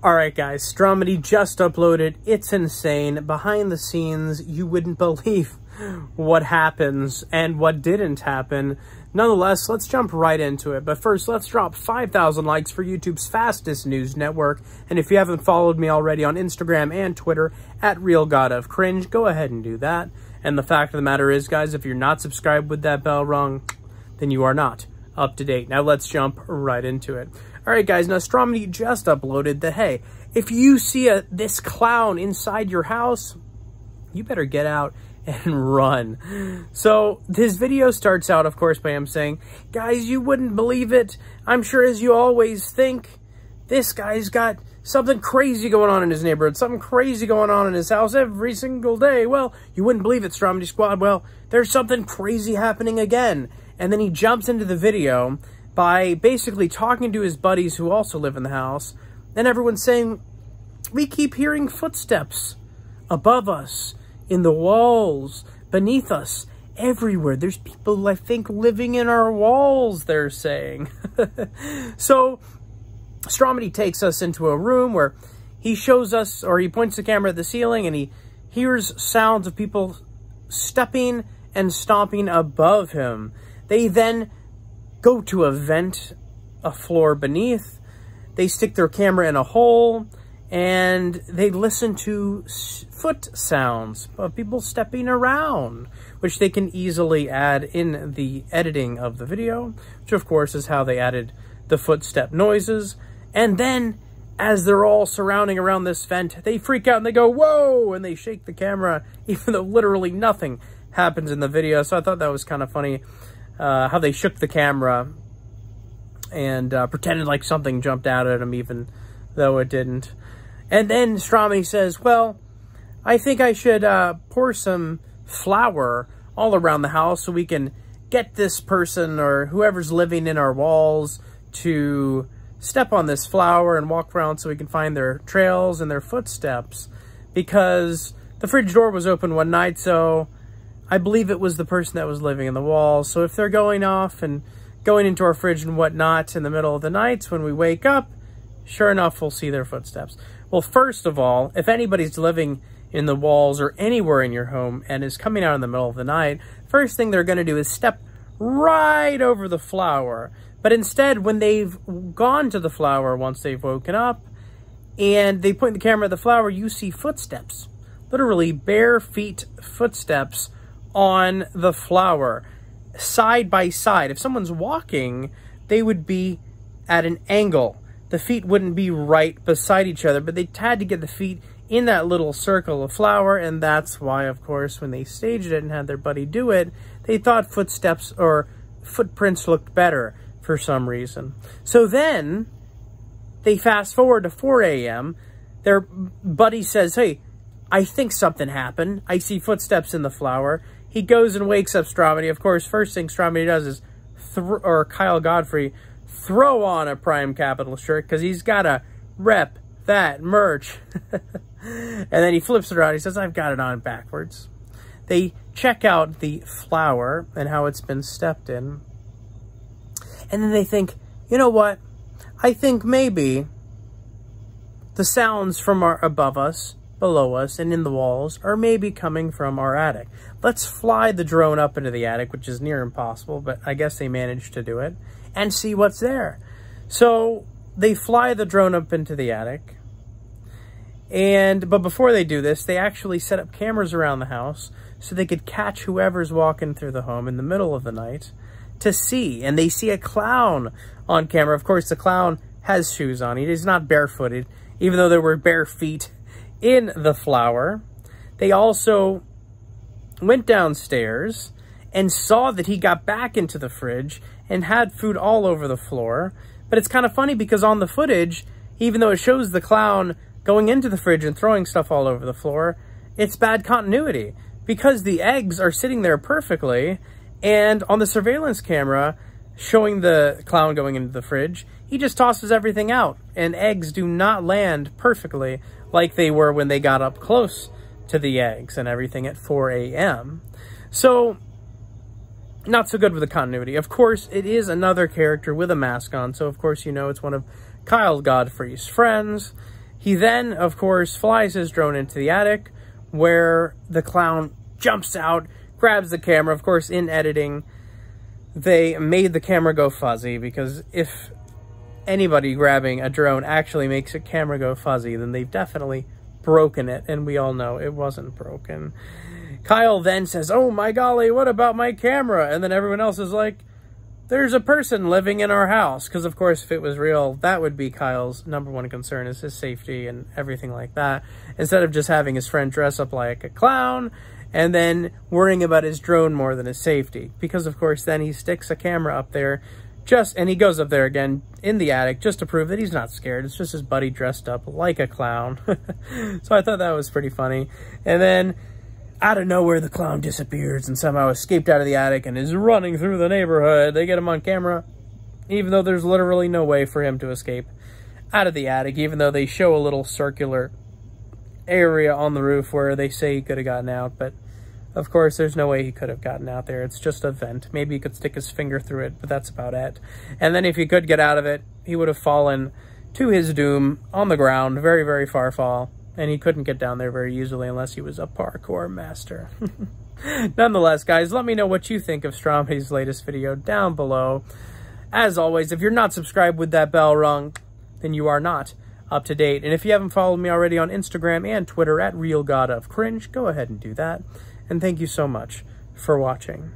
Alright guys, Stromedy just uploaded. It's insane. Behind the scenes, you wouldn't believe what happens and what didn't happen. Nonetheless, let's jump right into it. But first, let's drop 5,000 likes for YouTube's fastest news network. And if you haven't followed me already on Instagram and Twitter, at RealGodOfCringe, go ahead and do that. And the fact of the matter is, guys, if you're not subscribed with that bell rung, then you are not up to date. Now let's jump right into it. Alright guys, now Stromedy just uploaded that, hey, if you see this clown inside your house, you better get out and run. So this video starts out, of course, by him saying, guys, you wouldn't believe it. I'm sure, as you always think, this guy's got something crazy going on in his neighborhood, something crazy going on in his house every single day. Well, you wouldn't believe it, Stromedy Squad. Well, there's something crazy happening again. And then he jumps into the video by basically talking to his buddies who also live in the house, and everyone's saying, we keep hearing footsteps above us, in the walls, beneath us, everywhere. There's people, I think, living in our walls, they're saying. So Stromedy takes us into a room where he shows us, or he points the camera at the ceiling, and he hears sounds of people stepping and stomping above him. They then go to a vent, a floor beneath. They stick their camera in a hole, and they listen to foot sounds of people stepping around, which they can easily add in the editing of the video, which of course is how they added the footstep noises. And then, as they're all surrounding around this vent, they freak out and they go, whoa, and they shake the camera, even though literally nothing happens in the video. So I thought that was kind of funny. How they shook the camera and pretended like something jumped out at him, even though it didn't. And then Stromedy says, well, I think I should pour some flour all around the house so we can get this person or whoever's living in our walls to step on this flour and walk around so we can find their trails and their footsteps. Because the fridge door was open one night, so I believe it was the person that was living in the walls. So if they're going off and going into our fridge and whatnot in the middle of the night, when we wake up, sure enough, we'll see their footsteps. Well, first of all, if anybody's living in the walls or anywhere in your home and is coming out in the middle of the night, first thing they're going to do is step right over the flour. But instead, when they've gone to the flour, once they've woken up, and they point the camera at the flour, you see footsteps. Literally bare feet footsteps on the flour, side by side. If someone's walking, they would be at an angle. The feet wouldn't be right beside each other, but they had to get the feet in that little circle of flour, and that's why, of course, when they staged it and had their buddy do it, they thought footsteps or footprints looked better for some reason. So then, they fast forward to 4 a.m., their buddy says, hey, I think something happened. I see footsteps in the flour. He goes and wakes up Stromedy. Of course, first thing Stromedy does is, or Kyle Godfrey, throw on a Prime Capital shirt because he's got to rep that merch. And then he flips it around. He says, I've got it on backwards. They check out the flour and how it's been stepped in. And then they think, you know what? I think maybe the sounds from above us, below us, and in the walls are maybe coming from our attic. Let's fly the drone up into the attic, which is near impossible, but I guess they managed to do it, and see what's there. So they fly the drone up into the attic, but before they do this, they actually set up cameras around the house so they could catch whoever's walking through the home in the middle of the night to see. And they see a clown on camera. Of course, the clown has shoes on. He's not barefooted, even though there were bare feet in the flour. They also went downstairs and saw that he got back into the fridge and had food all over the floor. But it's kind of funny because on the footage, even though it shows the clown going into the fridge and throwing stuff all over the floor, it's bad continuity because the eggs are sitting there perfectly, and on the surveillance camera showing the clown going into the fridge, he just tosses everything out, and eggs do not land perfectly like they were when they got up close to the eggs and everything at 4 a.m. So, not so good with the continuity. Of course, it is another character with a mask on, so of course you know it's one of Kyle Godfrey's friends. He then, of course, flies his drone into the attic, where the clown jumps out, grabs the camera. Of course, in editing, they made the camera go fuzzy, because if anybody grabbing a drone actually makes a camera go fuzzy, then they've definitely broken it, and we all know it wasn't broken. Kyle then says, "Oh my golly, what about my camera?" And then everyone else is like, "There's a person living in our house." Because, of course, if it was real, that would be Kyle's #1 concern, is his safety and everything like that. Instead of just having his friend dress up like a clown and then worrying about his drone more than his safety. Because, of course, then he sticks a camera up there, and he goes up there again in the attic just to prove that he's not scared. It's just his buddy dressed up like a clown. So I thought that was pretty funny. And then, out of nowhere, the clown disappears and somehow escaped out of the attic and is running through the neighborhood. They get him on camera, even though there's literally no way for him to escape out of the attic, even though they show a little circular area on the roof where they say he could have gotten out. But, of course, there's no way he could have gotten out there. It's just a vent. Maybe he could stick his finger through it, but that's about it. And then if he could get out of it, he would have fallen to his doom on the ground, very, very far fall. And he couldn't get down there very easily unless he was a parkour master. Nonetheless, guys, let me know what you think of Stromedy's latest video down below. As always, if you're not subscribed with that bell rung, then you are not up to date. And if you haven't followed me already on Instagram and Twitter at RealGodOfCringe, go ahead and do that. And thank you so much for watching.